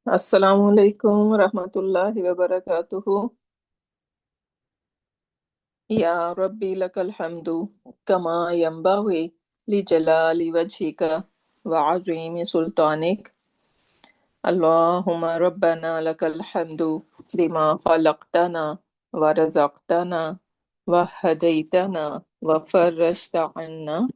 Assalamu alaikum rahmatullahi wa barakatuhu. Ya Rabbi lakal hamdu kama yanbaghi li jalali wajhika wa azimi sultanik. Allahumma rabbana lakal hamdu lima khalaqtana wa razaqtana wa hadaytana wa farrajta anna.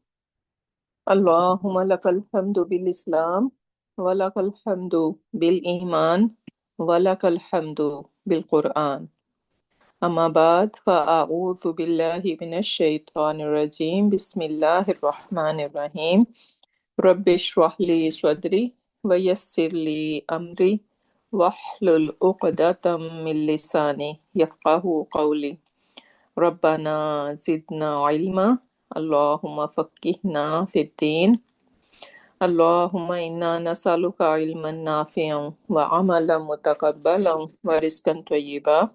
Allahumma lakal hamdu bil Islam wa lakal hamdu bil Iman wa lakal hamdu bil Quran. أما بعد فأعوذ بالله من الشيطان الرجيم بسم الله الرحمن الرحيم رب اشرح لي صدري ويسر لي أمري واحلل عقدة من لساني يفقه قولي ربنا زدنا علما اللهم فقهنا في الدين اللهم إنا نسألك علما نافعا وعملا متقبلا ورزقا طيبا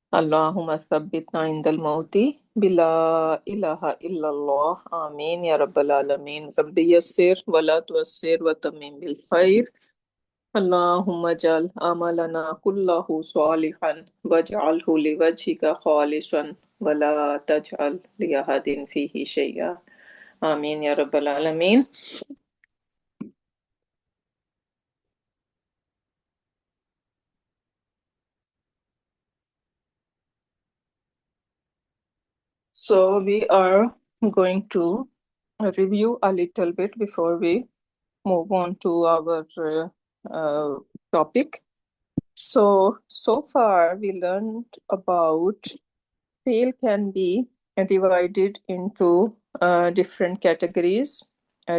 اللهم ثبتنا عند الموت بلا إله إلا الله آمين يا رب العالمين رب يسر ولا تؤسر وتمم بالخير اللهم اجعل عملنا كله صالحا واجعله لوجهك خالصا ولا تجعل لأحد فيه شيئا آمين يا رب العالمين. So we are going to review a little bit before we move on to our topic. So far we learned about fail can be divided into different categories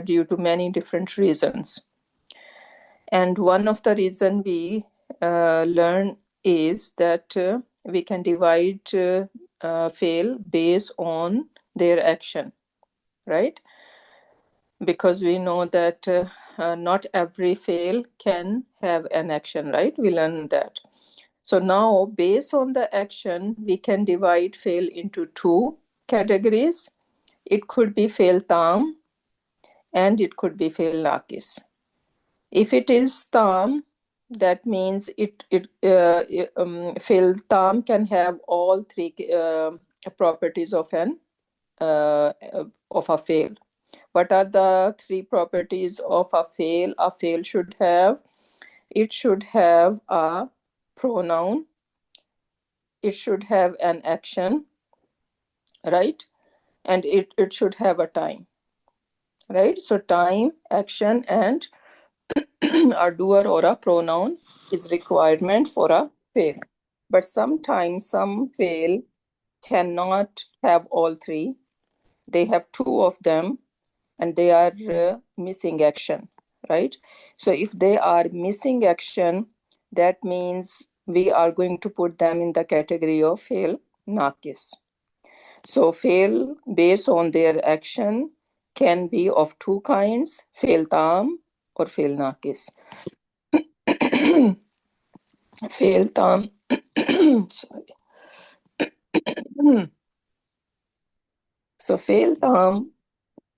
due to many different reasons. And one of the reason we learn is that we can divide fail based on their action, right? Because we know that not every fail can have an action, right? We learn that. So now, based on the action, we can divide fail into two categories. It could be fail tam and it could be fail nakis. If it is tam, that means fail tam can have all three properties of an of a fail. What are the three properties of a fail? A fail should have, it should have a pronoun, it should have an action, right? And it should have a time, right? So time, action, and a doer or a pronoun is requirement for a fail. But sometimes some fail cannot have all three. They have two of them and they are missing action, right? So if they are missing action, that means we are going to put them in the category of fail nakis. So fail based on their action can be of two kinds, fail tam or fail nakis. Fail tam, sorry. So fail tam,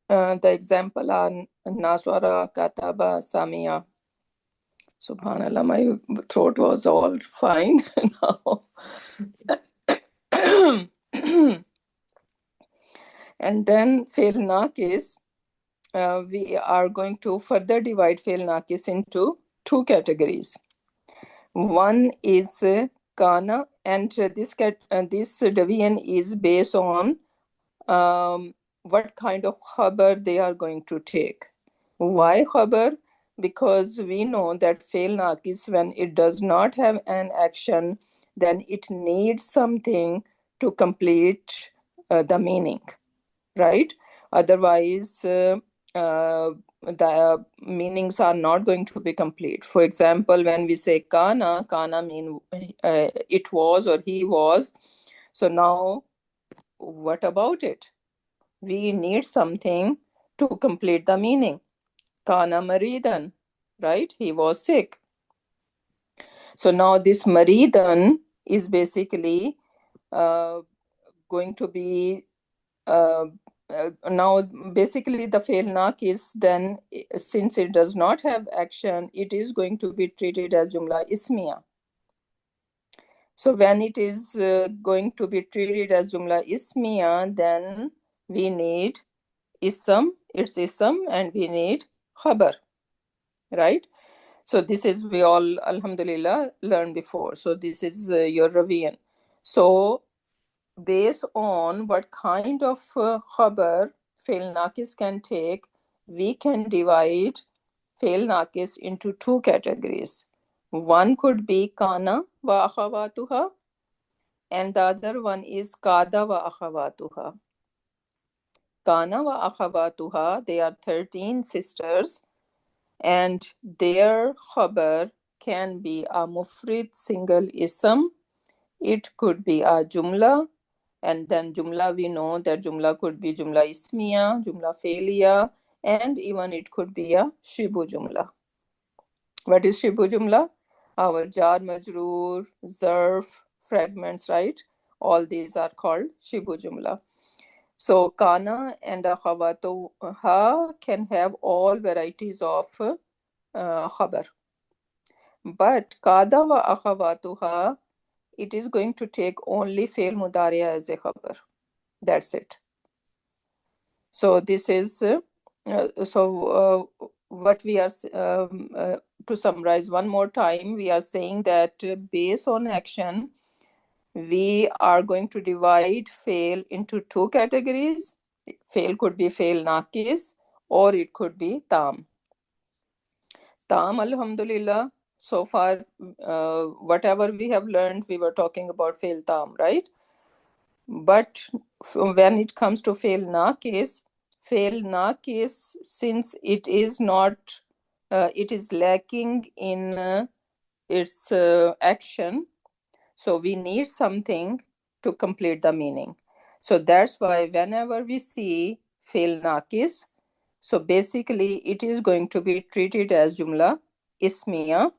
the example are Naswara, Kataba, Samia. Subhanallah, my throat was all fine now. And then fail nakis, we are going to further divide fail nakis into two categories. One is kana, and this division is based on what kind of khabar they are going to take. Why khabar? Because we know that fail nakis, when it does not have an action, then it needs something to complete the meaning, right? Otherwise, the meanings are not going to be complete. For example, when we say kana, kana mean it was or he was. So now, what about it? We need something to complete the meaning. Kana maridan, right? He was sick. So now this maridan is basically uh, going to be uh, now basically the fail naqis, then since it does not have action, it is going to be treated as jumla ismiya. So when it is going to be treated as jumla ismiya, then we need ism, its ism, and we need khabar, right? So this is, we all alhamdulillah learned before. So this is your revision. So based on what kind of khabar fail naqis can take, we can divide fail naqis into two categories. One could be kana wa akhawatuha, and the other one is kada wa akhawatuha. Kana wa akhawatuha, they are 13 sisters, and their khabar can be a mufrid single ism. It could be a jumla, and then jumla, we know that jumla could be jumla ismiya, jumla failiya, and even it could be a shibu jumla. What is shibu jumla? Our jar, majroor, zarf, fragments, right? All these are called shibu jumla. So kana and akhawatuha can have all varieties of khabar. But kada wa akhawatuha, it is going to take only fail mudariya as a khabar. That's it. So this is what we are to summarize one more time, we are saying that based on action, we are going to divide fail into two categories. Fail could be fail naqis, or it could be tam. Tam, alhamdulillah, so far whatever we have learned, we were talking about fail tam, right? But when it comes to fail naqis, since it is not, it is lacking in its action, so we need something to complete the meaning. So that's why whenever we see fail naqis, so basically it is going to be treated as jumla ismiya,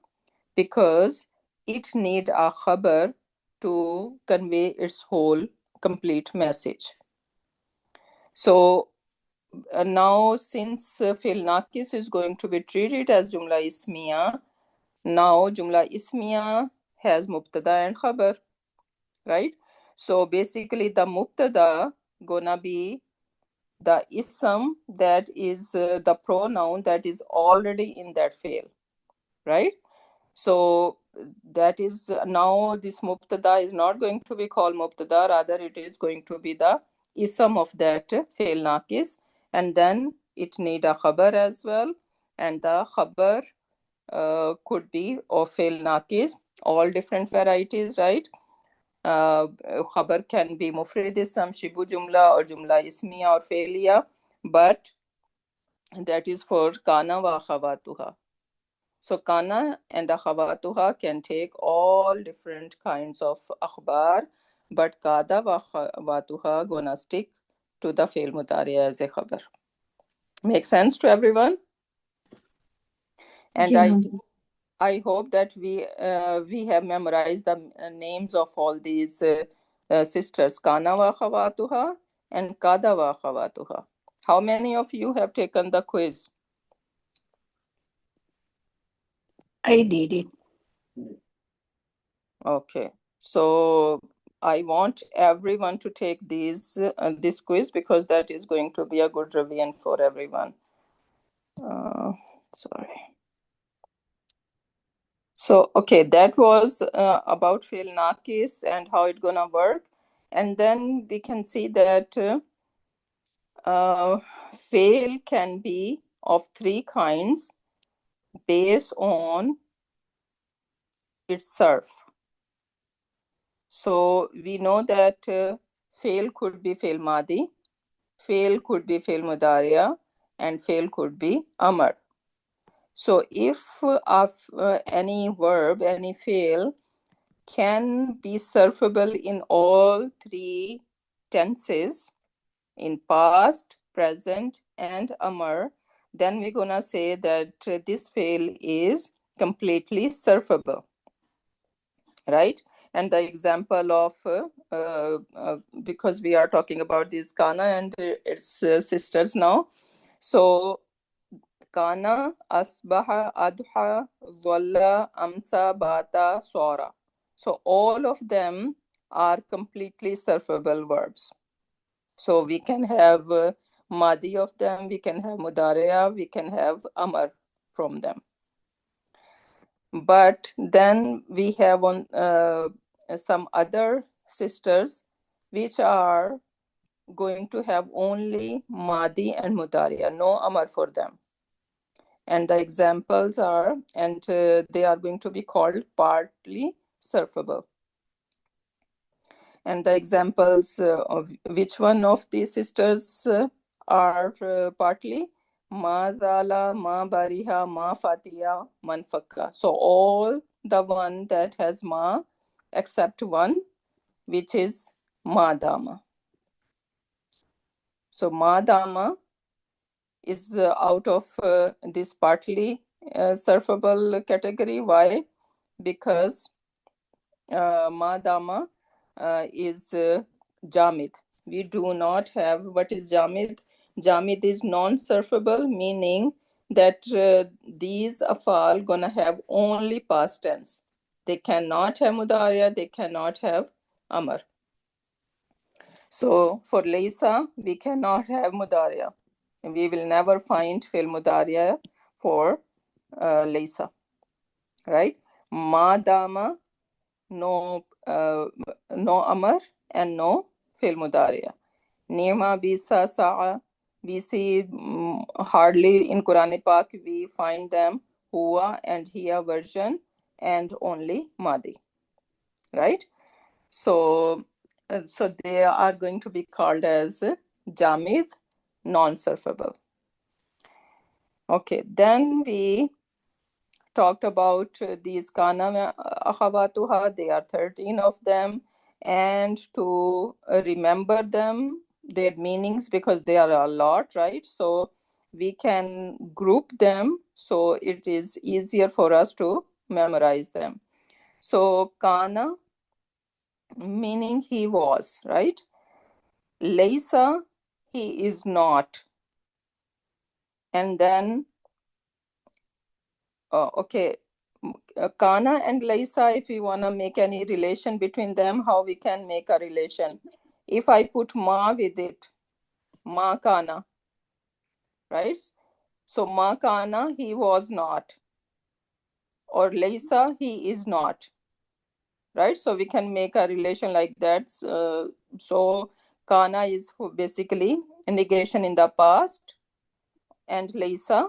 because it need a khabar to convey its whole complete message. So now since fail naqis is going to be treated as jumla ismiya, now jumla ismiya has mubtada and khabar, right? So basically the mubtada gonna be the ism, that is the pronoun that is already in that fail, right? So that is now this mubtada is not going to be called mubtada, rather it is going to be the ism of that fail naqis, and then it need a khabar as well, and the khabar could be of fail naqis, all different varieties, right? Khabar can be mufrid ism, shibu jumla, or jumla ismiya or failiya, but that is for kana wa akhawatuha. So kana and akhawatuha can take all different kinds of akhbar, but kada wa akhawatuha gonna stick to the fail mudari as a khabar. Make sense to everyone? And Yeah. I hope that we have memorized the names of all these sisters, kana wa akhawatuha and kada wa akhawatuha. How many of you have taken the quiz? I did it. Okay, so I want everyone to take this quiz, because that is going to be a good revision for everyone. Sorry. So okay, that was about fail naqis and how it's gonna work, and then we can see that fail can be of three kinds based on its surf. So we know that fail could be fail madi, fail could be fail mudariya, and fail could be amar. So if any verb, any fail can be surfable in all three tenses, in past, present, and amar, then we're gonna say that this fail is completely surfable, right? And the example of because we are talking about these kana and its sisters now. So kana, asbaha, adha, dhalla, amsa, bata, sora. So all of them are completely surfable verbs. So we can have madi of them, we can have mudarea, we can have amar from them. But then we have on some other sisters which are going to have only madi and mudariya, no amar for them. And the examples are, and they are going to be called partly surfable. And the examples of which one of these sisters are partly ma zala, ma bariha, ma fatiya, man fakka. So all the one that has ma except one which is ma dama. So ma dama is out of this partly surfable category. Why? Because madama is jamid. We do not have what is jamid. Jamid is non-surfable, meaning that these afal gonna have only past tense. They cannot have mudariya, they cannot have amar. So for laysa, we cannot have mudariya. We will never find fil mudariya for laysa, right? Madama, no no amar and no fil mudariya. Nima bisa sa'a, we see hardly in Quran Pak we find them huwa and hiya version and only madi, right? So so they are going to be called as jamid, non-surfable. Okay, then we talked about these kana akhawatuha. They are 13 of them, and to remember them, their meanings, because they are a lot, right? So we can group them so it is easier for us to memorize them. So kana meaning he was, right? Laysa, he is not. And then okay, Kana and Laisa, if we want to make any relation between them, how we can make a relation? If I put Ma with it, Ma Kana, right? So Ma Kana, he was not. Or Laisa, he is not, right? So we can make a relation like that. So Kana is basically a negation in the past, and Laisa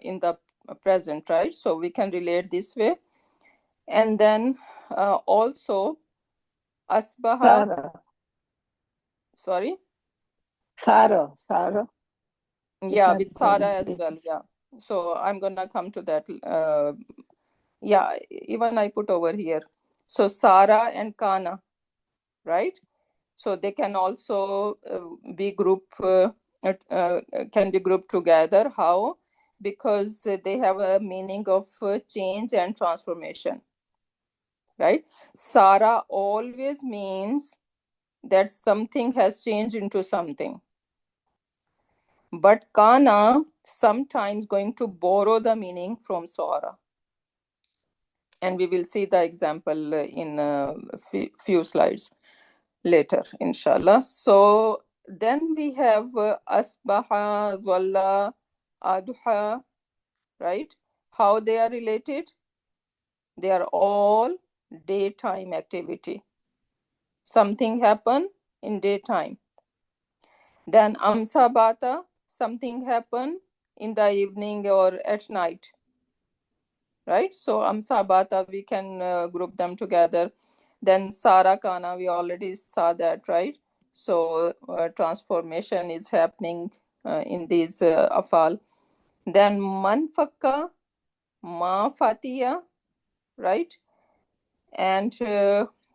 in the present, right? So we can relate this way. And then also asbaha, Sara. sorry, Sara. It's yeah, not with Sara as the well, yeah. So I'm gonna come to that. Yeah, even I put over here. So Sara and Kana, right? So they can also be can be grouped together. How? Because they have a meaning of change and transformation, right? Sara always means that something has changed into something. But Kana sometimes going to borrow the meaning from Sara. And we will see the example in a few slides later, inshallah. So then we have Asbaha, Walla, Adha, right? How they are related? They are all daytime activity. Something happen in daytime. Then Amsa Bata, something happen in the evening or at night, right? So Amsa Bata, we can group them together. Then Sara Kana, we already saw that, right? So transformation is happening in these afal. Then Manfakka, Ma Fatiya, right? And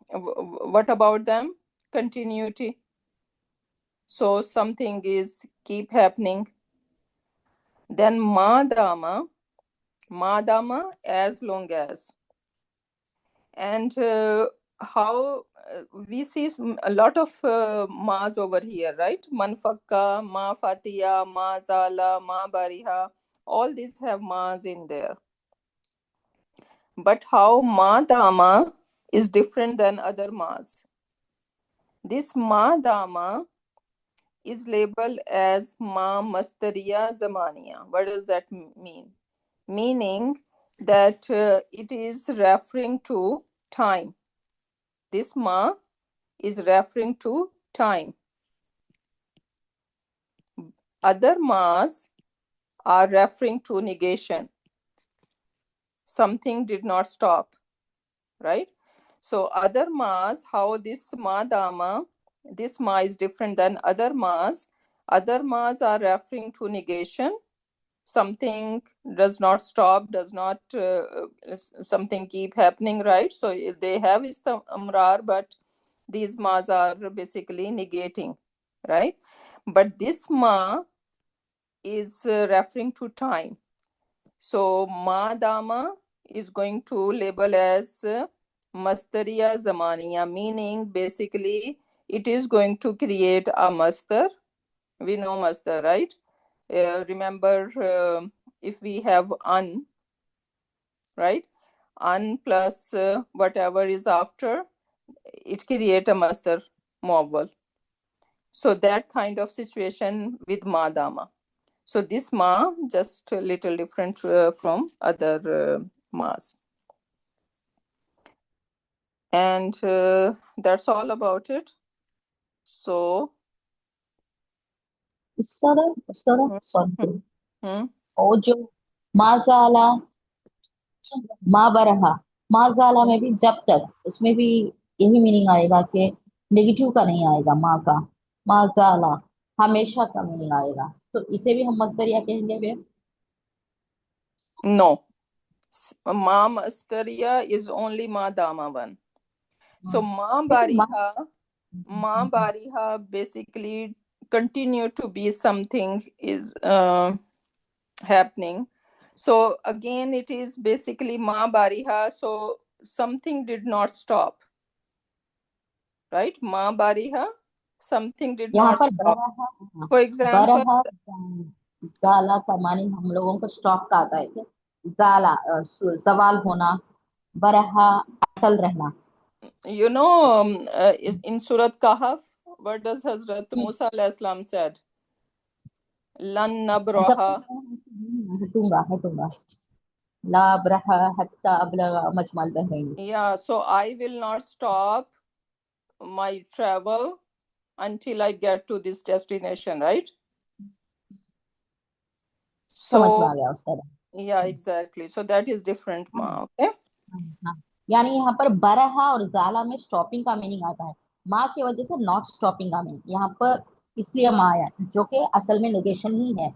what about them? Continuity. So something is keep happening. Then Madama, Madama as long as. And how we see a lot of ma's over here, right? Manfakka, ma fatiya, ma zala, ma bariha, all these have ma's in there. But how ma dama is different than other ma's. This ma dama is labeled as ma mastariya zamaniya. What does that mean? Meaning that it is referring to time. This ma is referring to time. Other ma's are referring to negation. Something did not stop, right? So other ma's, how this ma dama, this ma is different than other ma's. Other ma's are referring to negation. Something does not stop, does not something keep happening, right? So they have istamrar, but these ma's are basically negating, right? But this ma is referring to time. So ma dama is going to label as mastariya zamaniya, meaning basically it is going to create a mastar. We know mastar, right? Remember, if we have an, right? An plus whatever is after, it create a mastar vowel. So that kind of situation with ma dama. So this ma just a little different from other ma's. And that's all about it. So उस तरह hmm, sorry, hmm, और जो माजाला, माँ बरहा, माजाला में भी जब तक, उसमें भी यही मीनिंग आएगा कि नेगेटिव का नहीं आएगा, माँ का माजाला हमेशा का मीनिंग आएगा, तो इसे भी हम मस्दरिया कहेंगे फिर। no. Ma mastariya is only ma dama one. So लेकिन माँ ma bariha basically continue to be something is happening. So again, it is basically ma bariha. So something did not stop, right? Ma bariha, something did यहाँ not पर stop. बरहा, For example, बरहा जाला का मानी हम लोगों को स्टॉप का आता है कि जाला सवाल होना, बरहा अटल रहना। you know, in Surat Kahf, what does Hazrat Musa alayhi salam said? Lan जब nabraha. तक मैं हटूंगा हटूंगा, ला बरहा हत्ता अबलगा मजमल Bahrain. Yeah, so I will not stop my travel until I get to this destination, right? समझ में So आ गया उस तरह। yeah, exactly. So that is different, ma. Okay. हाँ। यानी यहाँ पर बरहा और जाला में स्टॉपिंग का मीनिंग आता है, माँ की वजह से नॉट स्टॉपिंग का मीनिंग यहाँ पर, इसलिए माँ आया, जो कि असल में नेगेशन ही है,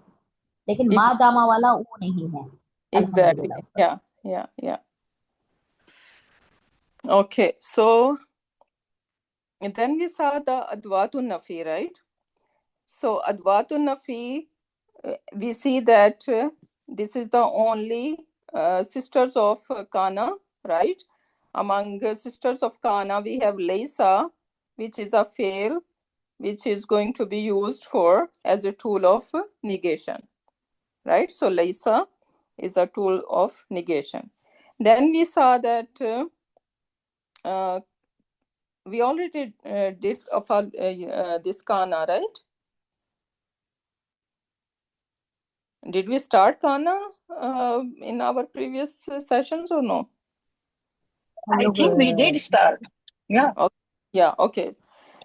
लेकिन Ex- माँ दामा वाला वो नहीं है। exactly. अल्हम्दुलिल्लाह उस पर। Yeah, yeah, yeah. Okay. So and then we saw the Adwatun Nafi, right? So Adwatun Nafi, we see that this is the only sisters of Kana, right? Among sisters of Kana, we have Laysa, which is a fail, which is going to be used for as a tool of negation, right? So Laysa is a tool of negation. Then we saw that uh, we already did of this Kana, right? Did we start Kana in our previous sessions or no? हम I लोग think we did start. Yeah. Okay. Yeah, okay.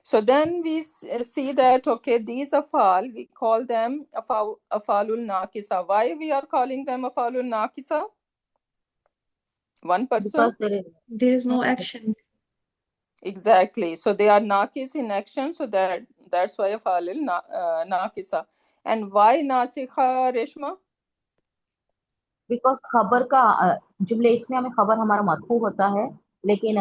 So then we see that, okay, these afal, we call them afalul nakisa. Why we are calling them afalul nakisa? One person? Because तेरे There is Hmm, no action. exactly. So they are nakis in action. So that's why afalul nakisa. And why nasikha, Reshma? Because खबर का जुमले इसमें हमें खबर हमारा मरफू होता है, लेकिन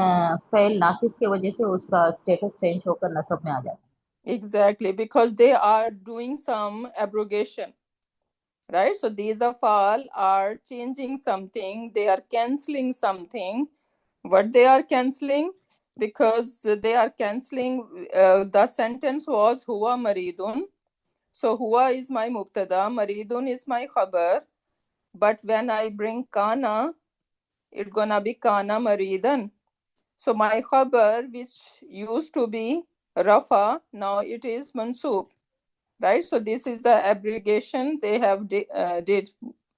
फेल नाकिस की वजह से उसका स्टेटस चेंज होकर नसब में आ जाता है। Exactly, because they are doing some abrogation, right? So these of all are changing something, they are canceling something, What they are canceling? Because they are canceling, the sentence was huwa maridun. So huwa is my mubtada, maridun is my khabar. But when I bring kana, it's gonna be kana maridan. So my khabar, which used to be rafa, now it is mansub, right? So this is the abrogation they have did.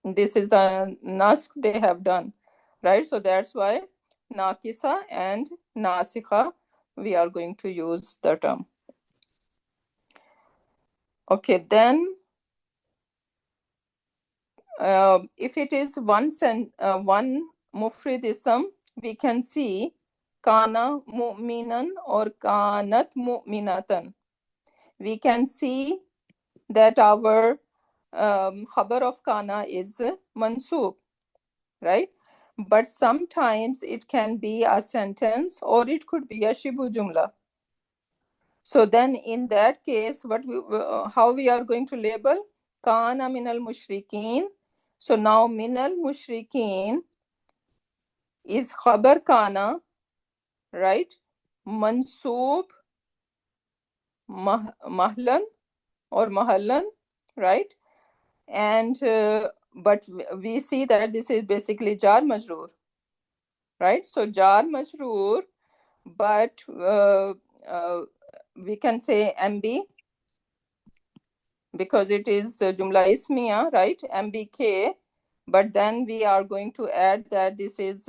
This is the nask they have done, right? So that's why nakisa and nasikha, we are going to use the term. Okay, then if it is one mufrid ism, we can see kana mu'minan or kanat mu'minatan. We can see that our khabar of kana is mansub, right? But sometimes it can be a sentence or it could be a shibu jumla. So then in that case, how we are going to label? Kana minal mushrikeen. So now minal mushrikeen is khabar kana, right? Mansoob mahlan or mahallan, right? And but we see that this is basically jar majroor, right? So jar majroor, but we can say mb because it is jumla ismiya, right? mbk, but then we are going to add that this is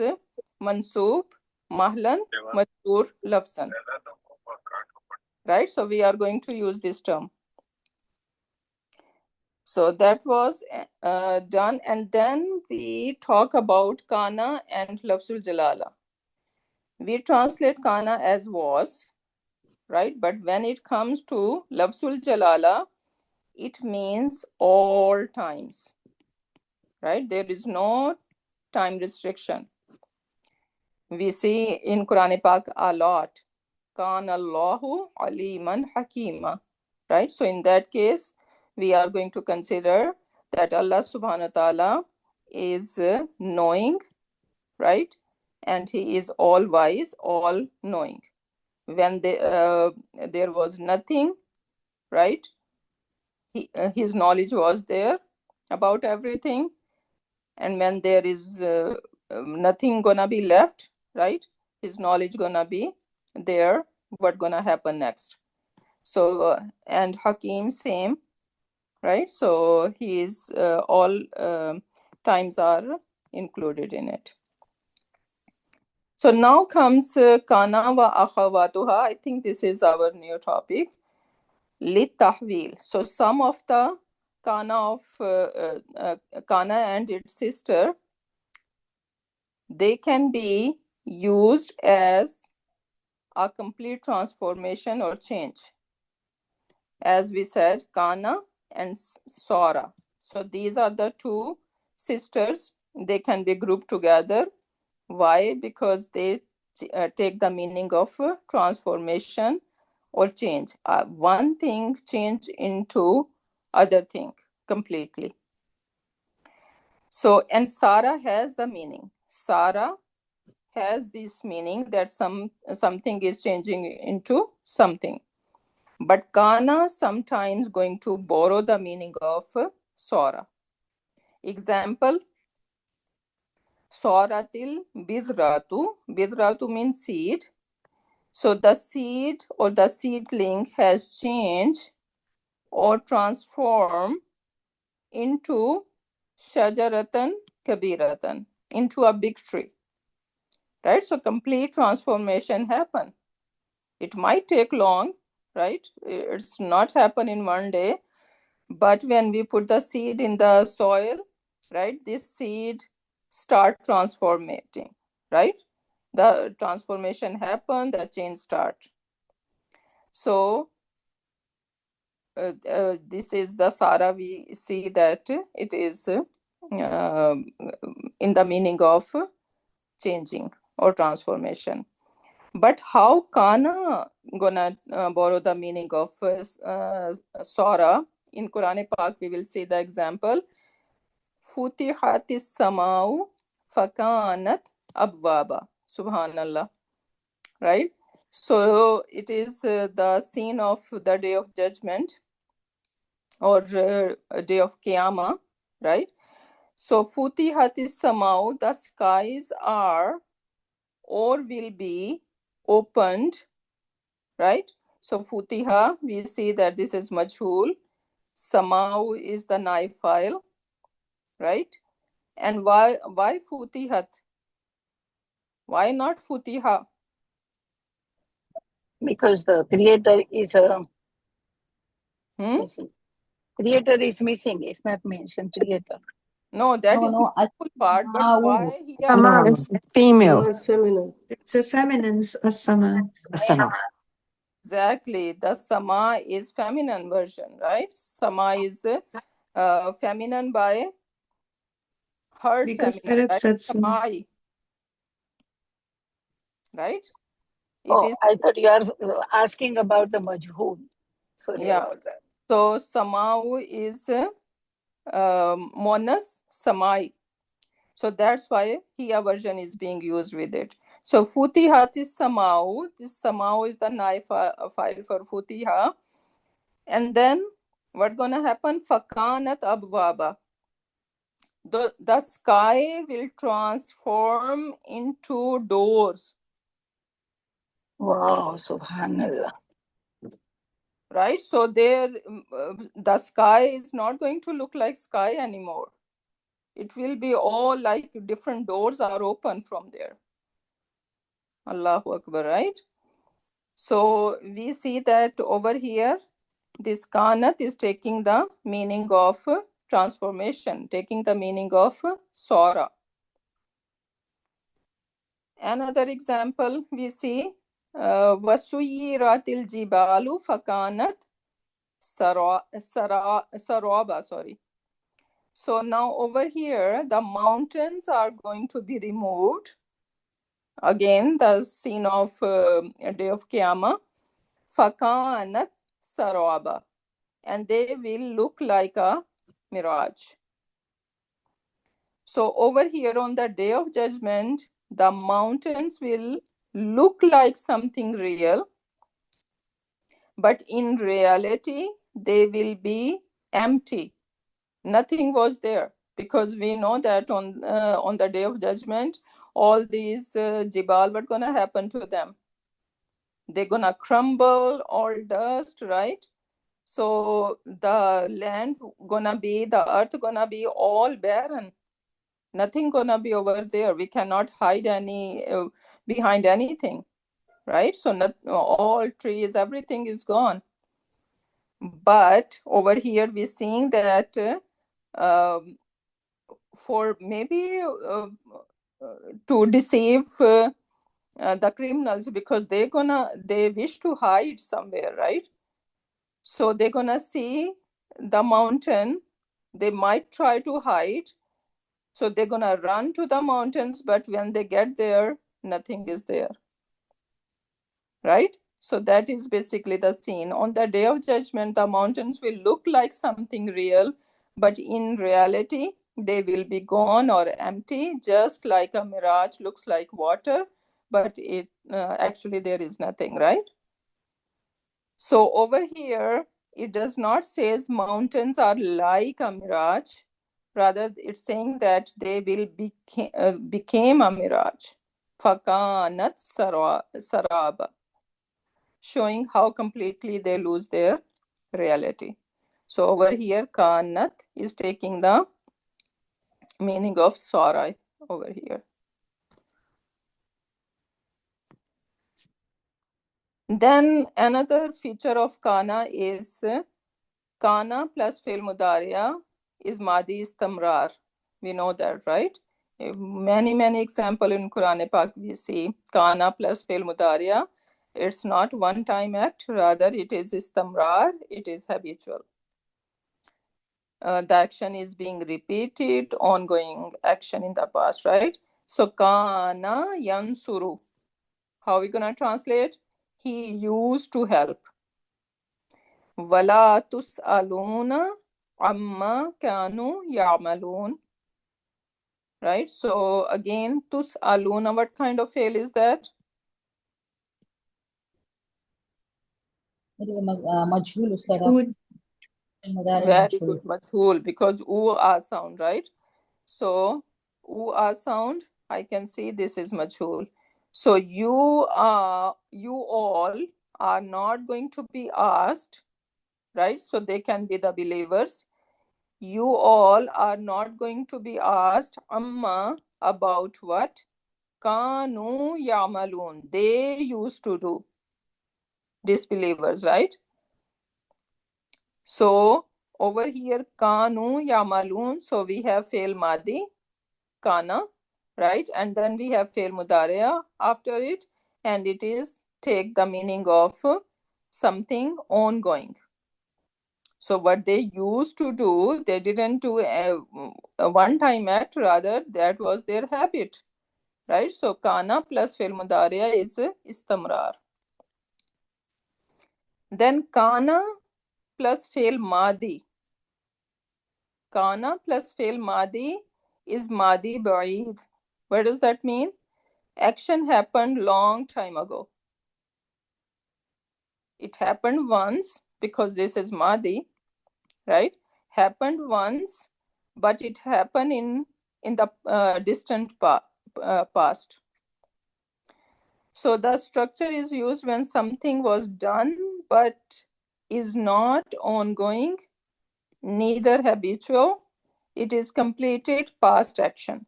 mansoob mahlan majroor lafzan, right? So we are going to use this term. So that was done, and then we talk about kana and lafzul jalala. We translate kana as was, right? But when it comes to lafzul jalala, it means all times, right? There is no time restriction. We see in Quran Pak a lot, Kan Allahu aliman hakima, right? So in that case, we are going to consider that Allah subhanahu wa ta'ala is knowing, right? And he is all wise, all knowing. When there was nothing, right? His knowledge was there about everything. And when there is nothing gonna be left, right? His knowledge gonna be there, what gonna happen next. So and Hakim same, right? So he is all times are included in it. So now comes kana wa akhawatuha. I think this is our new topic. Lit tahwil. So some of the kana of kana and its sister, they can be used as a complete transformation or change. As we said, kana and sora. So these are the two sisters. They can be grouped together. Why? Because they take the meaning of transformation or change. One thing change into other thing completely. So, and Sara has the meaning. Sara has this meaning that something is changing into something. But kana sometimes going to borrow the meaning of Sora. Example, Soratil bidratu. Bidratu means seed. So the seed or the seedling has changed or transformed into shajaratan kabiratan, into a big tree, right? So complete transformation happen. It might take long, right? It's not happen in one day, but when we put the seed in the soil, right, this seed start transforming, right? The transformation happen, the change start. So this is the Sara. We see that it is in the meaning of changing or transformation. But how Kana gonna borrow the meaning of Sora? In Quran Pak, we will see the example. Futihatis samau fakanat abwaba. Subhanallah. Right? So it is the scene of the day of judgment, or a day of Qiyamah, right? So Futihat is samau, the skies are or will be opened, right? So Futiha, we see that this is majhul. Samau is the naib file, right? And why Futihat? Why not Futiha? Because the creator is Hmm? missing. Creator is missing. It's not mentioned creator. No, that is No, majhul part, but why here? Sama is female. Sama is feminine. It's a feminine as-sama. Sama. Exactly. The Sama is feminine version, right? Sama is feminine by her Because feminine, Arab right? said so. Samai, right? It Oh, is, I thought you are asking about the majhul. Sorry yeah. about that. So Samau is monas Samai. So that's why Hiya version is being used with it. So Futihat is Samau. This Samau is the file for Futiha. And then what gonna happen? Fakanat abwaba. The sky will transform into doors, Wow, subhanallah. right? So there, the sky is not going to look like sky anymore. It will be all like different doors are open from there. Allahu Akbar, right? So we see that over here, this kanat is taking the meaning of transformation, taking the meaning of sora. Another example we see, wasuyiratil jibalu fakanat saraba, sorry. So now over here, the mountains are going to be removed. Again, the scene of a day of Qiyamah. Fakanat saraba. And they will look like a mirage. So over here on the day of judgment, the mountains will look like something real, but in reality, they will be empty. Nothing was there, because we know that on the day of judgment, all these jibal, what gonna happen to them? They're gonna crumble, all dust, right? So the land gonna be, the earth gonna be all barren. Nothing gonna be over there. We cannot hide any behind anything, right? So not all trees, everything is gone. But over here we're seeing that for maybe to deceive the criminals, because they wish to hide somewhere, right? So they're gonna see the mountain, they might try to hide, so they're gonna run to the mountains, but when they get there, nothing is there, right? So that is basically the scene. On the day of judgment, the mountains will look like something real, but in reality, they will be gone or empty, just like a mirage looks like water, but it actually there is nothing, right? So over here, it does not says mountains are like a mirage. Rather, it's saying that they will became a mirage. Fakanat saraba, showing how completely they lose their reality. So over here, kanat is taking the meaning of sarai over here. Then another feature of kana is kana plus fi'l mudariya is madi istamrar. We know that, right? Many example in Quran Pak we see kana plus fi'l mudariya. It's not one time act, rather it is istamrar, it is habitual. The action is being repeated, ongoing action in the past, right? So kana yansuru. How are we gonna translate? He used to help. Wala tus'aluna amma kanu ya'malun. right? So again, tus'aluna, what kind of fail is that? It is majhul ustada. Food. Mudari Very majhul. good, majhul, because u sound, right? So u sound, I can see this is majhul. So you all are not going to be asked, right? So they can be the believers. You all are not going to be asked amma about what kanu yamalun they used to do, disbelievers, right? So over here kanu yamalun, so we have fail madi kana, right? And then we have fail mudariya after it, and it is take the meaning of something ongoing. So what they used to do, they didn't do a one-time act, rather that was their habit, right? So kana plus fi'l mudariya is istamrar. Then kana plus fi'l madi. Kana plus fi'l madi is madi ba'id. What does that mean? Action happened long time ago. It happened once because this is madi, right? Happened once, but it happened in the distant past. So the structure is used when something was done but is not ongoing, neither habitual. It is completed past action.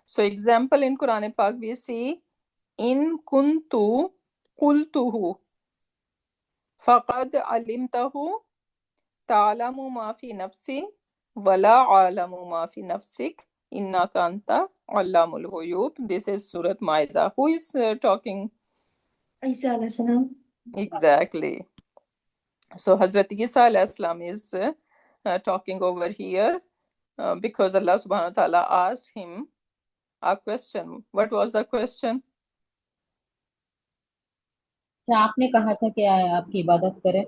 So example in Quran Pak we see in kuntu qultuhu faqad alimtahu ta'lamu ma fi nafsi wala alamu ma fi nafsik innaka anta allamul ghuyub. This is Surat Maida. Who is talking? Isa alayhi salam. Exactly. So Hazrat Isa alayhi salam is talking over here because Allah subhanahu wa ta'ala asked him a question. What was the question? क्या आपने कहा था कि आपकी इबादत करें?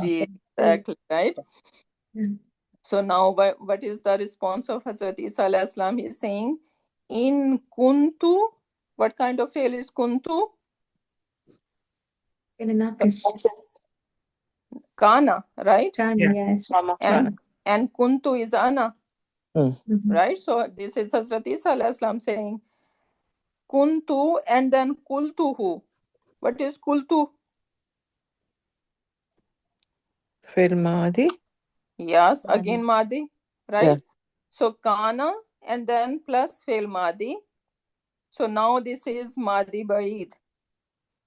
Ji, So, exactly, right? Yeah. So now what is the response of Hazrat Isa alayhi salam? He is saying, in kuntu, what kind of fail is kuntu? Nafis. Kana, right? Kana, Yeah. yes. And kuntu is ana, Mhm. right? So this is Hazrat Isa alayhi salam saying kuntu and then kultuhu. What is kultu? Fil Madi. Yes, Madi. again madi, right? So kana and then plus fail madi. So now this is madi ba'id.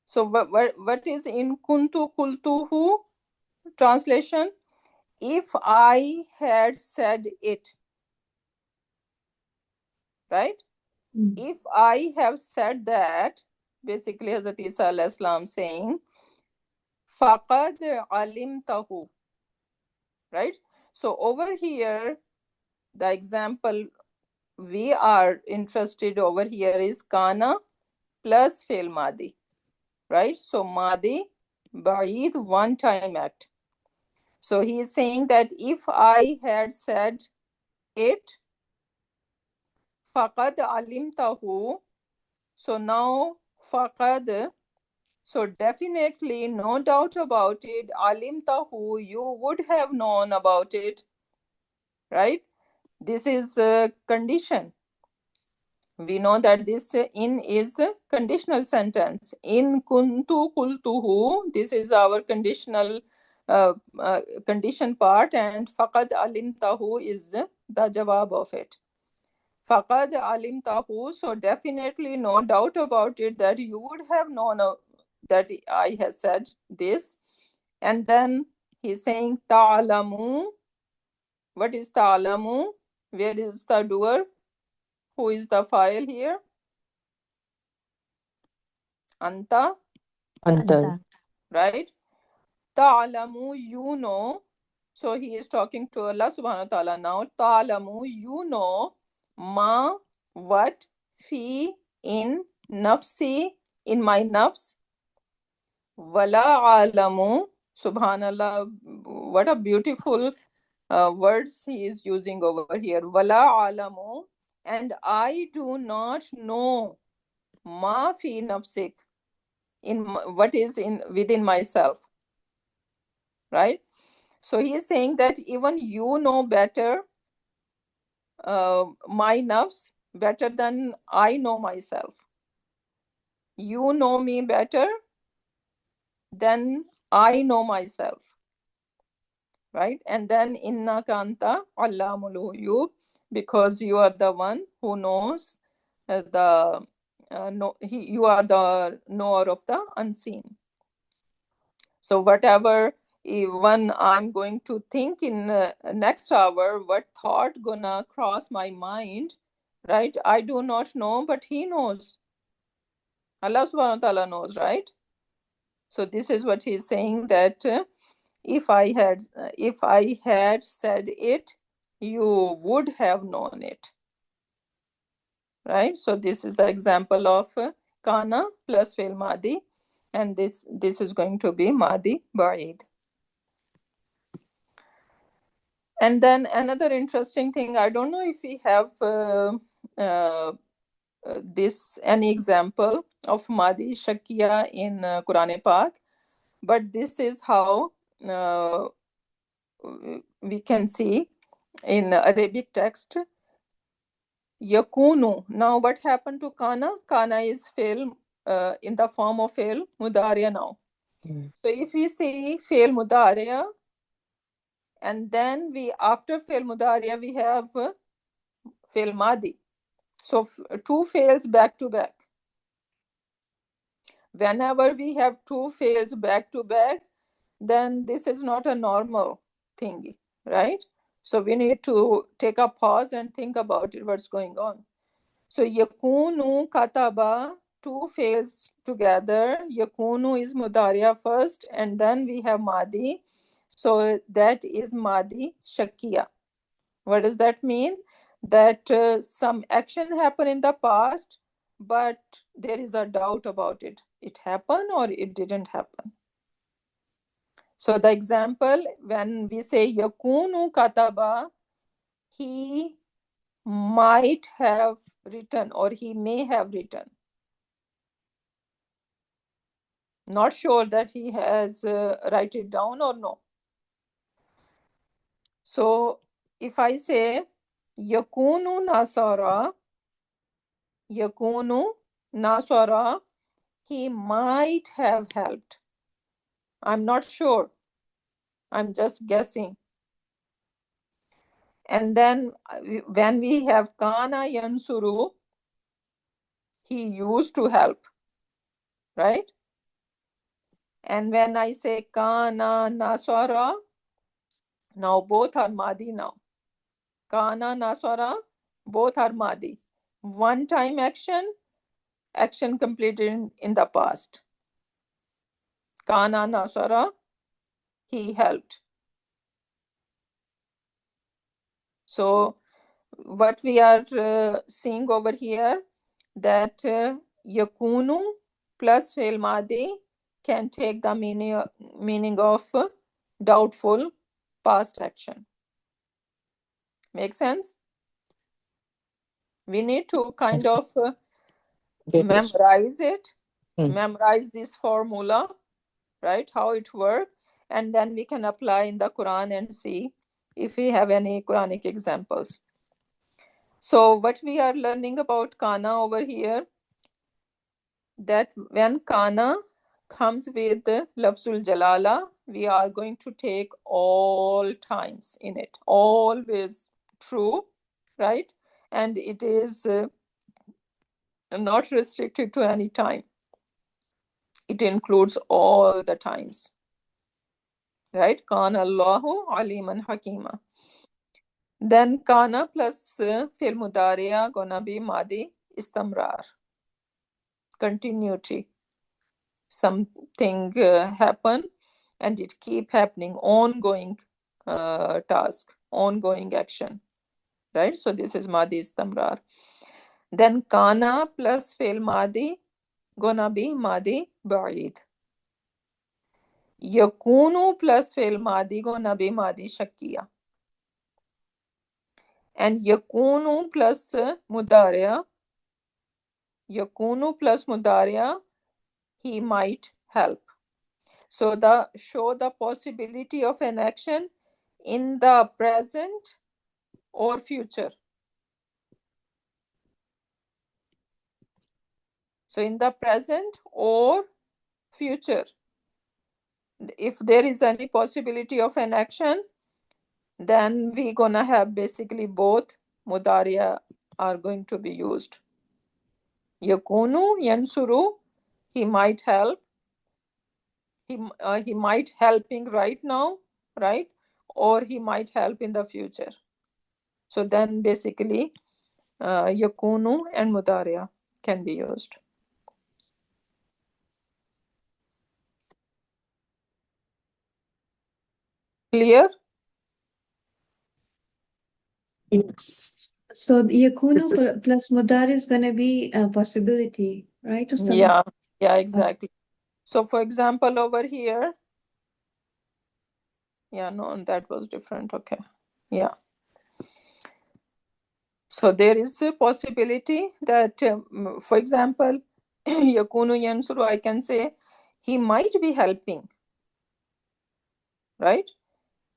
So what is in kuntu kultuhu translation? If I had said it, right? Mm. If I have said that, basically Hazrat Isa alayhi salam saying, faqad alimtahu, right? So over here, the example we are interested over here is kana plus fail madi, right? So madi ba'id, one time act. So he is saying that if I had said it, faqad alimtahu. So now faqad, so definitely no doubt about it, alimtahu, you would have known about it, right? This is a condition. We know that this in is a conditional sentence. In kuntu kultuhu, this is our conditional condition part, and faqad alimtahu is the jawab of it. Faqad alimtahu, so definitely no doubt about it that you would have known that I have said this. And then he's saying ta'lamu. What is ta'lamu? Where is the doer? Who is the file here? Anta, Anta. right? Ta'lamu, you know. So he is talking to Allah subhanahu wa ta'ala now. Ta'lamu, you know. Ma, what? Fi, in. Nafsi, in my nafs. Wala alamu. Subhanallah, what a beautiful words he is using over here. Wala alamu. and I do not know ma fi nafsik, what is in within myself, right? So he is saying that even you know better my nafs better than I know myself. You know me better than I know myself, right? And then inna kanta allamul ghuyub, because you are the one who knows the no, you are the knower of the unseen. So whatever even I'm going to think in next hour, what thought gonna cross my mind, right? I do not know, but he knows. Allah subhanahu wa ta'ala knows, right? So this is what he's saying, that if I had said it, you would have known it, right? So this is the example of kana plus fi'l madi, and this is going to be madi ba'id. And then another interesting thing, I don't know if we have this any example of madi shakia in Quran Pak, but this is how uh, we can see in Arabic text yakunu. Now what happened to kana? Kana is fail in the form of fail mudariya now. So if we say fail mudariya, and then we after fail mudariya we have fail madi. So two fails back to back. Whenever we have two fails back to back, then this is not a normal thing, right? So we need to take a pause and think about it, what's going on. So yakunu kataba, two fails together. Yakunu is mudariya first, and then we have madi. So that is madi shakia. What does that mean? That some action happened in the past, but there is a doubt about it. It happened or it didn't happen. So the example, when we say yakunu kataba, he might have written or he may have written. Not sure that he has write it down or no. So if I say yakunu nasara, he might have helped. I'm not sure. I'm just guessing. And then when we have kana yansuru, he used to help, right? And when I say kana nasara, now both are madi now. Kana nasara, both are madi. One time action completed in the past. Kana nasara, he helped. So what we are seeing over here, that yakunu plus fi'l madi can take the meaning of doubtful past action. Make sense? We need to kind of memorize it, memorize this formula, right? How it works, and then we can apply in the Quran and see if we have any Quranic examples. So what we are learning about kana over here, that when kana comes with lafzul jalala, we are going to take all times in it, always true, right? And it is not restricted to any time. It includes all the times, right? Kana Allahu aliman hakima. Then kana plus fil mudariya gonna be madi istamrar, continuity. Something happen and it keep happening, ongoing task, ongoing action, right? So this is madi istamrar. Then kana plus fil madi gonna be madi ba'id. Yakunu plus fil madi gonna be madi shakia. and yakunu plus mudariya. Yakunu plus mudariya, he might help. So show the possibility of an action in the present or future. So in the present or future, if there is any possibility of an action, then we're gonna have basically both mudariya are going to be used. Yakunu yansuru, he might help. He might helping right now, right? Or he might help in the future. So then basically yakunu and mudariya can be used. Clear? Yes. So yakunu This is plus mudar is gonna be a possibility, right, Ustad? Yeah, exactly. So for example, over here, yeah, no, that was different. Okay. Yeah. So there is a possibility that, for example, yakunu yansuru, I can say he might be helping, right?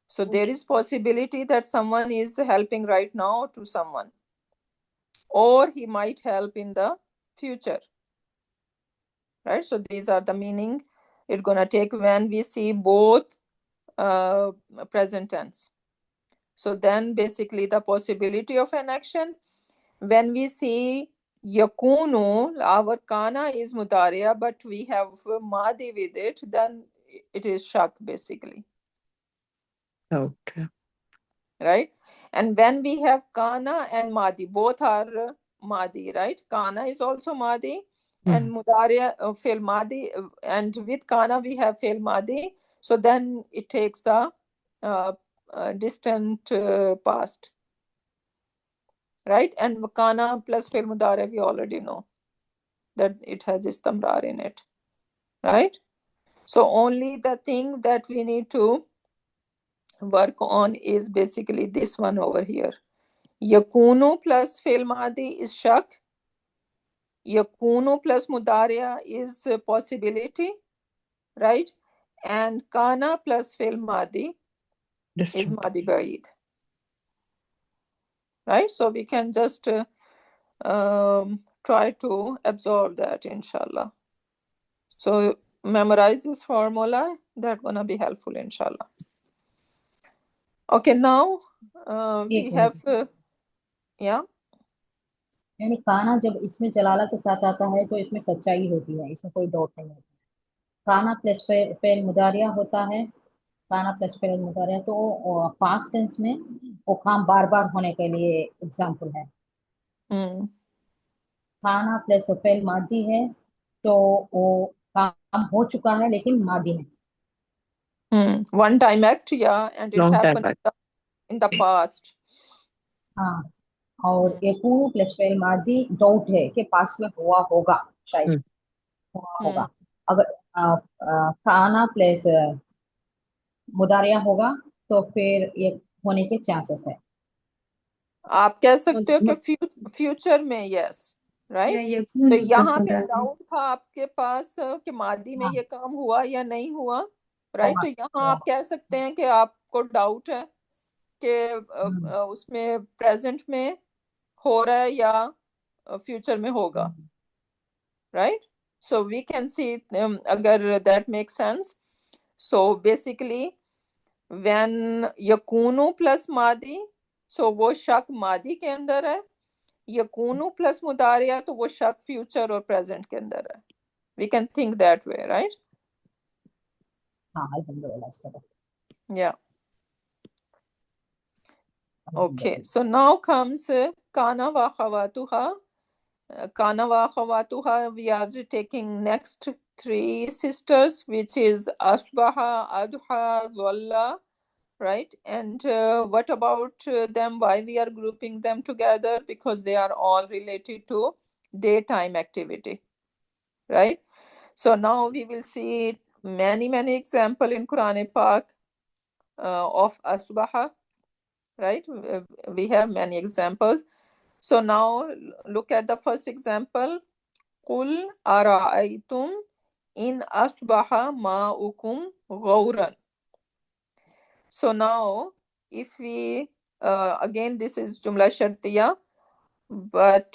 So there Okay. is possibility that someone is helping right now to someone, or he might help in the future, right? So these are the meaning it's gonna take when we see both present tense. So then basically the possibility of an action, when we see yakunu, our kana is mudariya, but we have madi with it, then it is shak basically, okay. right? And when we have kana and madi, both are madi, right? Kana is also madi, and mudariya fail madi, and with kana we have fail madi. So then it takes the distant past, right? And kana plus fail mudariya we already know that it has istamrar in it, right? So only the thing that we need to work on is basically this one over here. Yakunu plus fail madi is shak. Yakunu plus mudariya is a possibility, right? And kana plus fail madi is Distant. madi baid, right? So we can just try to absorb that, inshallah. So memorize this formula. That's gonna be helpful, inshallah. Okay, now we एक have minute yeah. यानी काना जब इसमें जलाला के साथ आता है तो इसमें सच्चाई होती है, इसमें कोई डाउट नहीं होता। काना प्लस फेल मुदारिया होता है, काना प्लस फेल मुदारिया तो पास्ट टेंस में वो काम बार बार होने के लिए एग्जाम्पल है। Hmm. काना प्लस फेल मादी है तो वो काम हो चुका है लेकिन मादी है। One time act, yeah, and it Long time happened back. in the past. हाँ, और एकूनु प्लस फेल मादी डाउट है कि पास्ट में हुआ होगा, शायद हुआ होगा। अगर काना प्लस मुदारिया होगा तो फिर ये होने के चांसेस है। आप कह सकते हो कि फ्यूचर में यस, या राइट? तो yakunu plus यहाँ पे mudar. डाउट था आपके पास कि मादी में हाँ, ये काम हुआ या नहीं हुआ, राइट? होगा तो यहाँ हुआ। आप कह सकते हैं कि आपको डाउट है कि उसमें प्रेजेंट में हो रहा है या फ्यूचर में होगा, right? So we can see agar that makes sense. So basically when yakunu plus madi, so वो शक मादी के अंदर है, yakunu plus मुदारिया तो वो शक फ्यूचर और प्रेजेंट के अंदर है. We can think that way, right? हाँ, अल्हम्दुलिल्लाह। Yeah. Okay, so now comes kana wa khawatuha. Kana wa khawatuha, we are taking next three sisters, which is asbaha, adha, dhalla, right? And what about them? Why we are grouping them together? Because they are all related to daytime activity, right? So now we will see many example in Quran Pak of asbaha, right? We have many examples. So now look at the first example. قُلْ أَرَأَيْتُمْ إِنْ أَصْبَحَ مَاؤُكُمْ غَوْرًا. So now if we again, this is jumla shartiya, but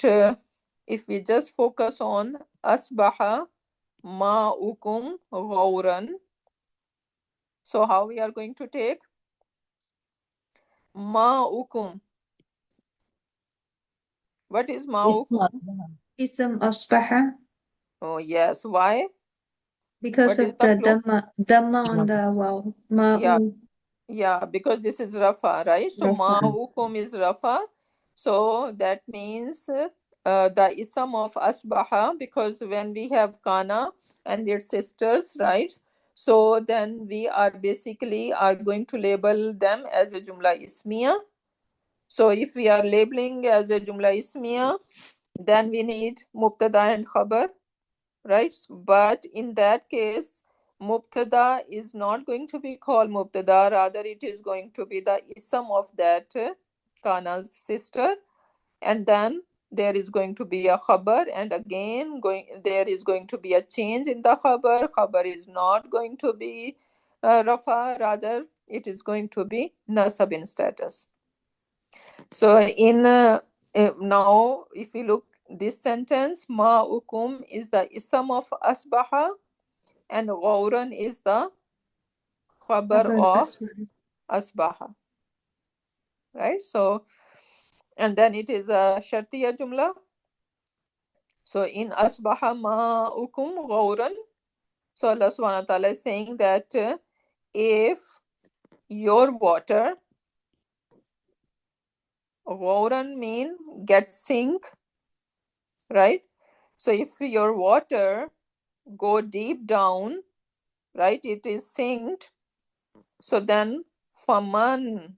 if we just focus on asbaha ma'ukum ghawran, so how we are going to take ma'ukum? What is ma'ukum? Ism asbaha, Oh yes, why? because What is of the the clue? dhamma on the wow. Yeah, Ma'u, yeah, because this is rafa, right? So rafa. ma'ukum is rafa, so that means the ism of asbaha, because when we have kana and its sisters, right? So then we are basically are going to label them as a jumla ismiya. So if we are labeling as a jumla ismiya, then we need mubtada and khabar, right? But in that case, mubtada is not going to be called mubtada, rather it is going to be the ism of that kana's sister, and then there is going to be a khabar, and again there is going to be a change in the khabar. Khabar is not going to be rafa, rather it is going to be nasab in status. So in now if you look this sentence, ma'ukum is the ism of asbaha and ghawran is the khabar Khabar of asbaha. asbaha, right? So and then it is a shartiya jumla. So in asbaha ma'ukum ghawran, so Allah subhanahu wa ta'ala is saying that if your water, ghawran mean get sink, right? So if your water go deep down, right, it is synced. So then faman,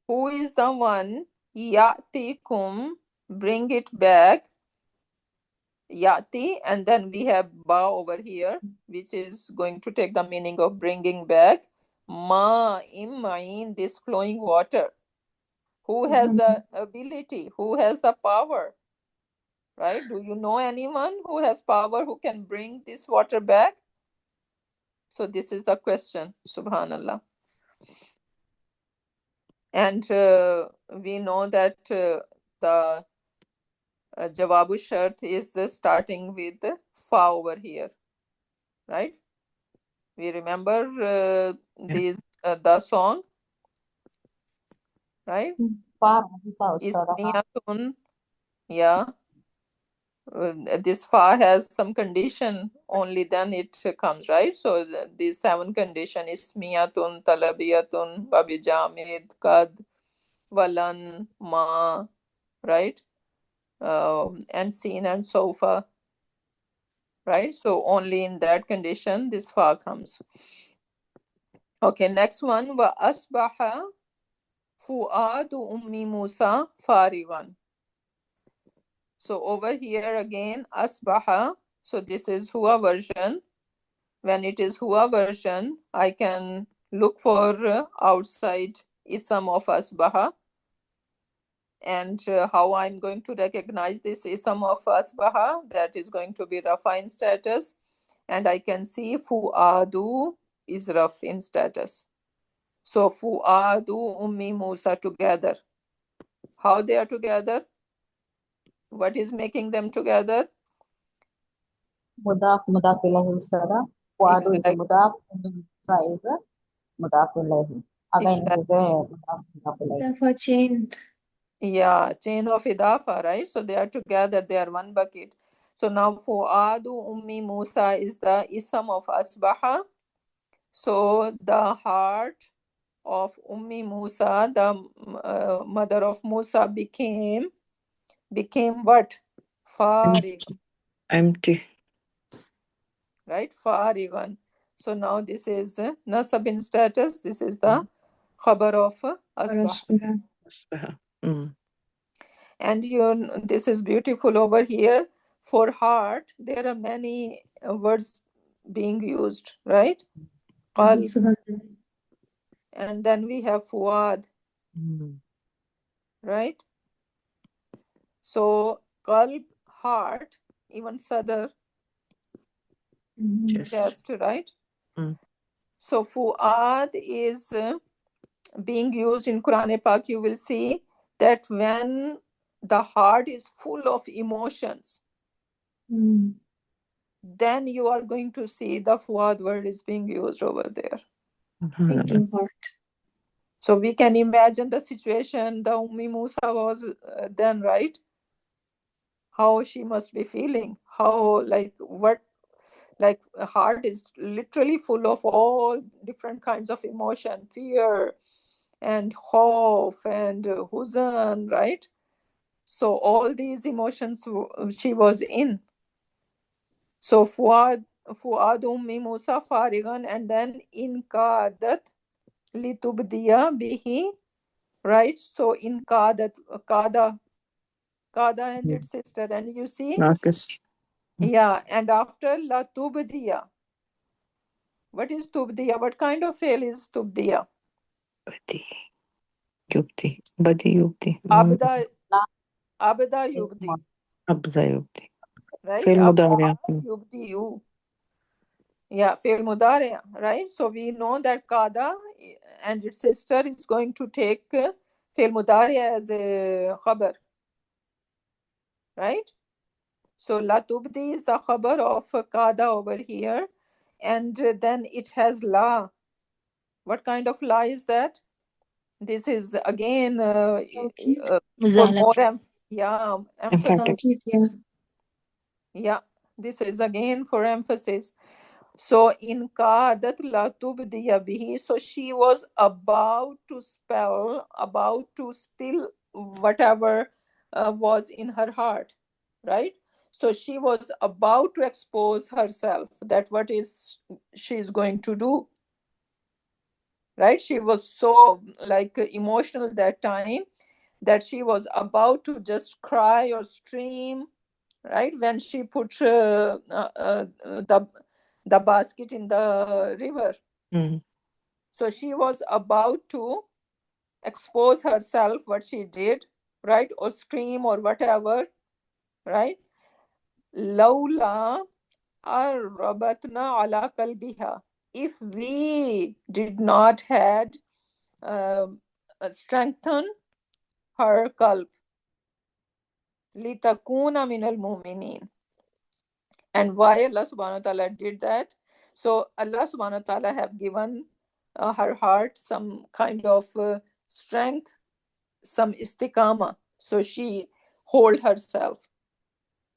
who is the one, yatikum, bring it back, yati, and then we have ba over here, which is going to take the meaning of bringing back, ma immain, this flowing water. Who has the ability, who has the power, right? Do you know anyone who has power, who can bring this water back? So this is the question, subhanallah. And we know that the jawabu shart is starting with fa over here, right? We remember Yeah. these the song, right? Ismiyatun, yeah. This fa has some condition, only then it comes, right? So these 7 condition is miyatun, talabiyatun, babijamid, kad, walan, ma, right? And seen and sofa, right? So only in that condition this fa comes. Okay, next one, wa asbaha fuadu ummi Musa farigan. So over here again asbaha, so this is huwa version. When it is huwa version, I can look for outside ism of asbaha. And how I'm going to recognize this ism of asbaha, that is going to be rafa in status, and I can see fuadu is raf in status. So fuadu ummi Musa together. How they are together? What is making them together? Mudaf, mudaf ilayhi mustada. Wadu is a Exactly. mudaf, Musa is a mudaf ilayhi. Again, it Exactly. is a mudaf ilayhi. Therefore, chain. Yeah, chain of idafa, right? So they are together, they are one bucket. So now fuadu ummi Musa is the ism of asbaha. So the heart of Ummi Musa, the mother of Musa, became what? Farig, Empty. right? Farigan. So now this is nasab in status. This is the khabar of asbah. Asbaha. Asbaha. Mm. And this is beautiful over here. For heart, there are many words being used, right? Qalb. Subhanallah. And then we have fuad. Mm. right? So qalb, heart, even sadr, Mhm. chest, right? Mm. So fuad is being used in Quran Pak. You will see that when the heart is full of emotions, Mm. then you are going to see the fuad word is being used over there. Thinking part. So we can imagine the situation the Ummi Musa was then, right? How she must be feeling, how, like, what, like, a heart is literally full of all different kinds of emotion, fear and hope and huzan, right? So all these emotions she was in. So fuad ummi Musa farigan, and then in kadat litubdiya bihi, right? So in kadat, kada and its sister, and you see, Marcus. yeah, and after la tubdiya, what is tubdiya? What kind of fail is tubdiya? Badi. Yubdi. Badi yubdi. Abda, لا abda yubdi, Abda yubdi. right? فعل Abda مضارع. yubdi you. Yeah, fail mudare, right? So we know that kada and its sister is going to take fail mudare as a khabar, right? So la tubdi is the khabar of kada over here, and then it has la. What kind of la is that? This is again Taukid. for مزالة more yeah, emphasis. Emphatic. Taukid, yeah. Yeah, this is again for emphasis. So in kadat la tubdiya bihi, so she was about to spill whatever was in her heart, right? So she was about to expose herself, that what is she is going to do, right? She was so, like, emotional that time, that she was about to just cry or scream, right, when she put the basket in the river. Mm. So she was about to expose herself, what she did, right, or scream or whatever, right? Laula rabatna ala kalbiha, if we did not had um, strengthen her kalb, litakuna min al mu'minin. And why Allah subhanahu wa ta'ala did that? So Allah subhanahu wa ta'ala have given her heart some kind of strength, some istiqama, so she hold herself.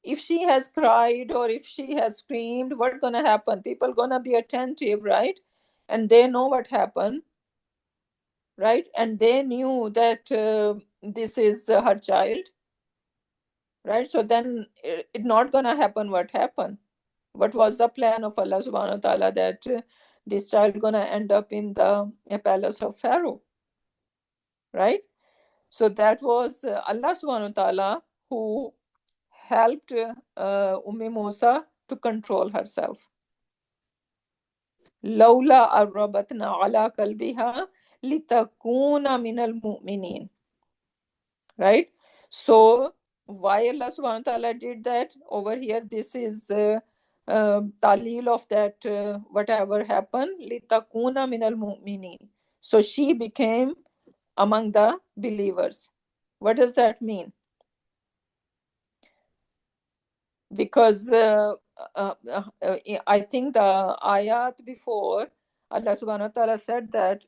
If she has cried or if she has screamed, what's gonna happen? People gonna be attentive, right? And they know what happened, right? And they knew that this is her child, right? So then it not gonna happen what happened. What was the plan of Allah subhanahu wa ta'ala, that this child gonna end up in the palace of Pharaoh, right? So that was Allah subhanahu wa ta'ala who helped Musa to control herself. Lawla arrabatna ala kalbiha litakuna minal mu'minin. Right? So why Allah subhanahu wa ta'ala did that? Over here, this is talil of that whatever happened, litakuna minal mu'minin. So she became among the believers. What does that mean? Because I think the ayat before, Allah subhanahu wa ta'ala said that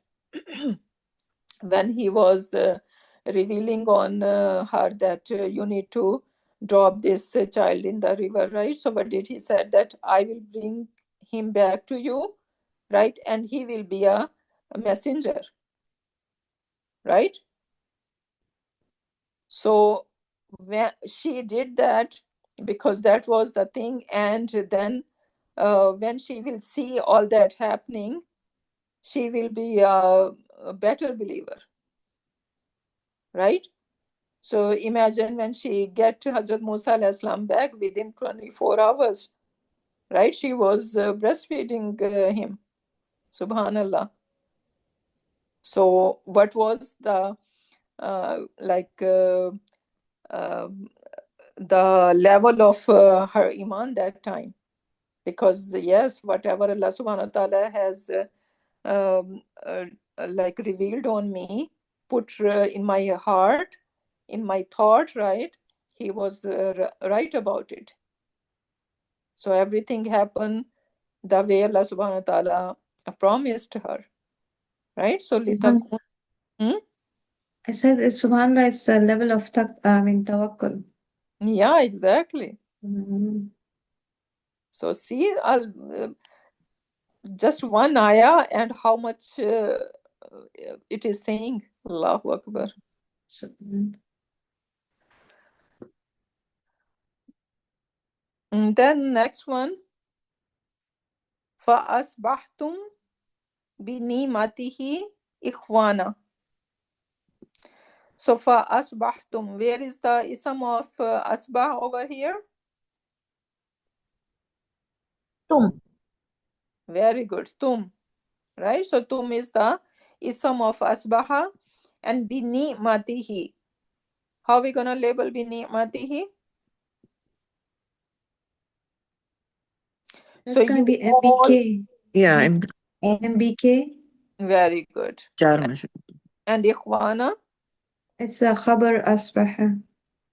when he was revealing on her that you need to drop this child in the river, right? So what did he said? That I will bring him back to you, right? And he will be a messenger, right? So when she did that, because that was the thing, and then when she will see all that happening, she will be a better believer, right? So imagine when she get Hazrat Musa alayhi salam back within 24 hours, right? She was breastfeeding him, subhanallah. So what was the like the level of her iman that time. Because yes, whatever Allah subhanahu wa ta'ala has like revealed on me, put in my heart, in my thought, right? He was right about it. So everything happened the way Allah subhanahu wa ta'ala promised her, right? So litakun. I said it's subhanallah, it's a level of tawakkul. Yeah, exactly. Mm. So see, just one ayah and how much it is saying. Allahu Akbar. And then next one. فَأَصْبَحْتُمْ بِنِعْمَتِهِ إِخْوَانًا. So فَأَصْبَحْتُمْ, where is the ism of asbah over here? Tum. Very good, tum. Right? So tum is the ism of asbaha. And بِنِعْمَتِهِ. How are we going to label بِنِعْمَتِهِ? That's So gonna you be all, MBK. Yeah, I'm MBK. very good. And ikhwana, It's a khabar asbaha.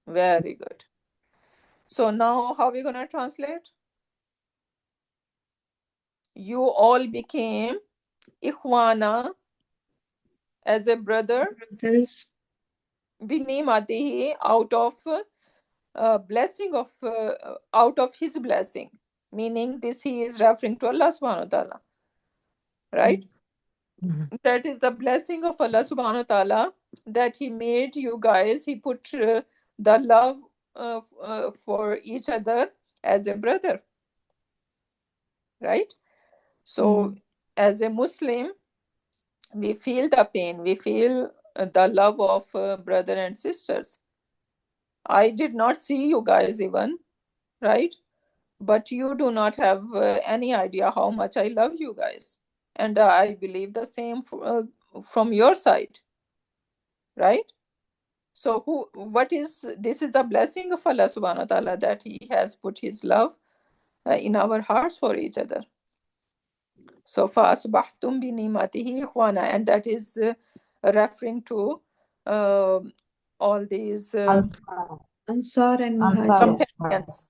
very good. So now how are we going to translate? You all became ikhwana, as a brother, Brothers. binimatihi, out of blessing of out of his blessing, meaning this he is referring to Allah subhanahu wa ta'ala, right? That is the blessing of Allah subhanahu wa ta'ala, that he made you guys, he put the love for each other as a brother, right? So as a Muslim, we feel the pain, we feel the love of brother and sisters. I did not see you guys even, right? But you do not have any idea how much I love you guys. And I believe the same from your side, right? So what is, this is the blessing of Allah subhanahu wa ta'ala, that he has put his love in our hearts for each other. So فَأَصْبَحْتُمْ بِنِعْمَتِهِ إِخْوَانًا, and that is referring to all these Ansar and Muhajir.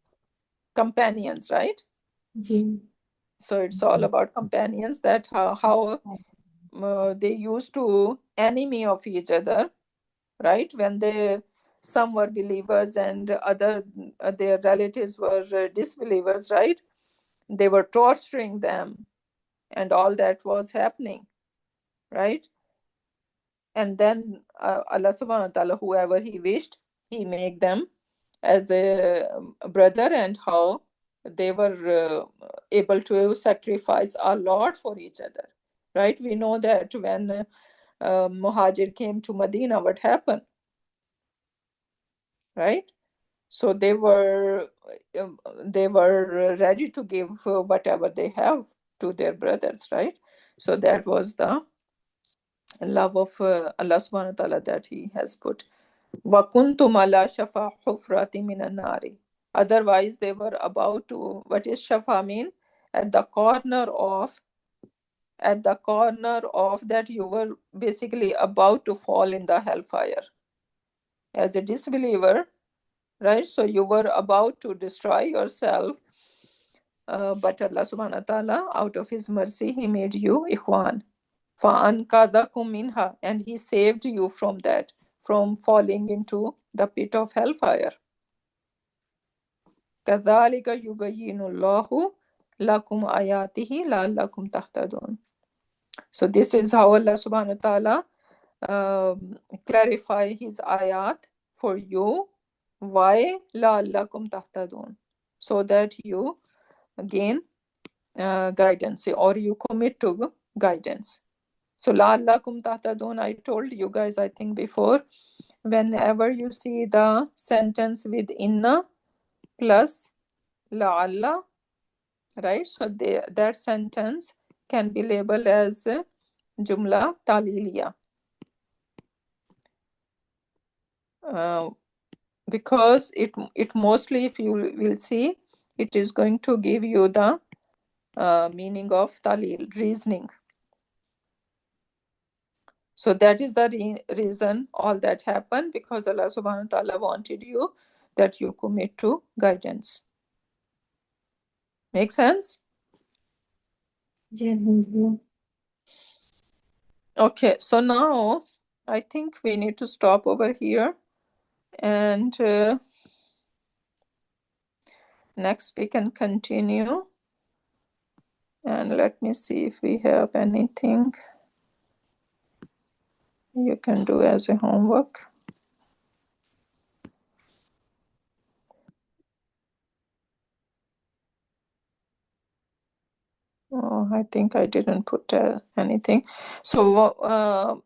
companions, right? So it's all about companions, that how they used to enemy of each other, right? When some were believers and other their relatives were disbelievers, right? They were torturing them, and all that was happening, right? And then Allah subhanahu wa ta'ala, whoever he wished, he make them as a brother, and how they were able to sacrifice a lot for each other, right? We know that when Muhajir came to Medina, what happened, right? So they were ready to give whatever they have to their brothers, right? So that was the love of Allah subhanahu wa ta'ala that he has put. وَكُنْتُمْ عَلَى شَفَا حُفْرَةٍ مِنَ النَّارِ. Otherwise, they were about to, what is shafa mean? At the corner of that, you were basically about to fall in the hellfire. As a disbeliever, right? So you were about to destroy yourself. But Allah subhanahu wa ta'ala, out of his mercy, he made you ikhwan. فَأَنْقَذَكُمْ مِنْهَا, and he saved you from that, from falling into the pit of hellfire. كَذَلِكَ يُبَيِّنُ اللَّهُ لَكُمْ آيَاتِهِ لَعَلَّكُمْ تَهْتَدُونَ. So this is how Allah subhanahu wa ta'ala clarify his ayat for you. Why? لَعَلَّكُمْ تَهْتَدُونَ. So that you gain guidance, or you commit to guidance. So لَعَلَّكُمْ تَهْتَدُونَ, I told you guys, I think before, whenever you see the sentence with inna plus la'alla, right? So that sentence can be labeled as jumla taliliya. because it mostly, if you will see, it is going to give you the meaning of talil, reasoning. So that is the reason all that happened, because Allah subhanahu wa ta'ala wanted you that you commit to guidance. Make sense? Yeah, alhamdulillah. Okay, so now I think we need to stop over here, and next we can continue. And let me see if we have anything you can do as a homework. Oh, I think I didn't put anything. So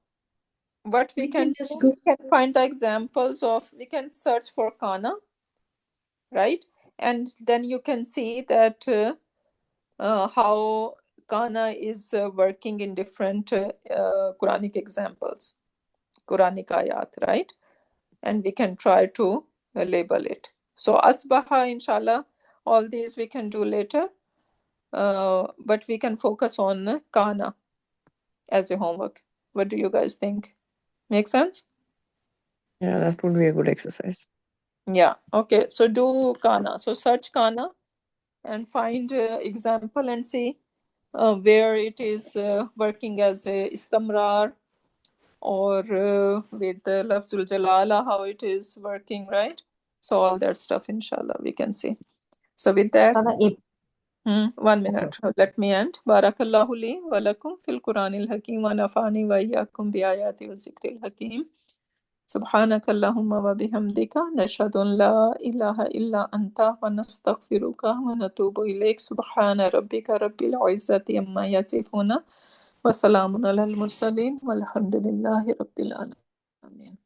what we We can can do, just go. we can find the examples of, we can search for kana, right? And then you can see that how kana is working in different Quranic examples, Quranic ayat, right? And we can try to label it. So asbaha, inshallah, all these we can do later, but we can focus on kana as a homework. What do you guys think? Make sense? Yeah, that would be a good exercise. Yeah. Okay. So do kana. So search kana and find example and see where it is working as a istamrar, or with the lafzul jalala, how it is working, right? So all that stuff, inshallah, we can see. So with that, Ustaza, 1 minute. Let me end. Barakallahu li wa lakum fil Quranil Hakim wa nafani wa iyyakum bi ayati wa zikril hakim. سبحانك اللهم وبحمدك نشهد أن لا إله إلا أنت ونستغفرك ونتوب إليك سبحان ربك رب العزة عما يصفون وسلام على المرسلين والحمد لله رب العالمين.